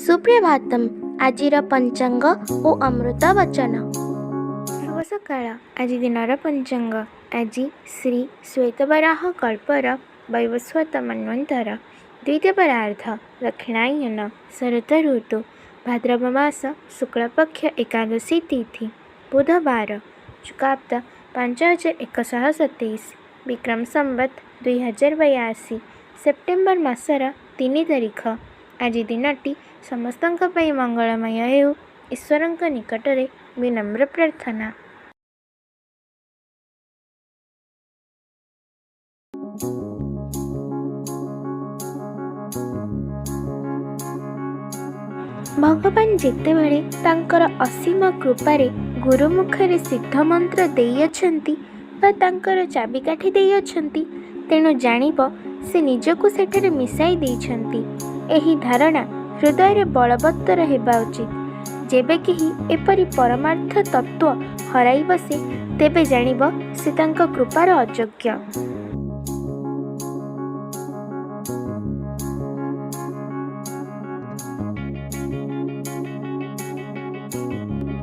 ସୁପ୍ରଭାତମ୍। ଆଜିର ପଞ୍ଚାଙ୍ଗ ଓ ଅମୃତ ବଚନ। ଶୁଭ ସକାଳ। ଆଜି ଦିନର ପଞ୍ଚାଙ୍ଗ। ଆଜି ଶ୍ରୀ ଶ୍ୱେତବରାହ କଳ୍ପର ବୈବସ୍ୱତ ମନ୍ୱନ୍ତର ଦ୍ୱିତୀୟପରାର୍ଦ୍ଧ ଦକ୍ଷିଣାୟନ ଶରତ ଋତୁ ଭାଦ୍ରବ ମାସ ଶୁକ୍ଳପକ୍ଷ ଏକାଦଶୀ ତିଥି ବୁଧବାର ଚୁକାବ୍ଦ 5127 ବିକ୍ରମ ସମ୍ବତ 2082 ସେପ୍ଟେମ୍ବର ମାସର 3 ତାରିଖ। ଆଜି ଦିନଟି ସମସ୍ତଙ୍କ ପାଇଁ ମଙ୍ଗଳମୟ ହେଉ, ଈଶ୍ୱରଙ୍କ ନିକଟରେ ବିନମ୍ର ପ୍ରାର୍ଥନା। ଭଗବାନ ଯେତେବେଳେ ତାଙ୍କର ଅସୀମ କୃପାରେ ଗୁରୁମୁଖରେ ସିଦ୍ଧମନ୍ତ୍ର ଦେଇଅଛନ୍ତି ବା ତାଙ୍କର ଚାବିକାଠି ଦେଇଅଛନ୍ତି, ତେଣୁ ଜାଣିବ ସେ ନିଜକୁ ସେଠାରେ ମିଶାଇ ଦେଇଛନ୍ତି। ଏହି ଧାରଣା ହୃଦୟରେ ବଳବତ୍ତର ହେବା ଉଚିତ। ଯେବେ କେହି ଏପରି ପରମାର୍ଥ ତତ୍ତ୍ୱ ହରାଇ ବସେ, ତେବେ ଜାଣିବ ସେ ତାଙ୍କ କୃପାର ଅଯୋଗ୍ୟ।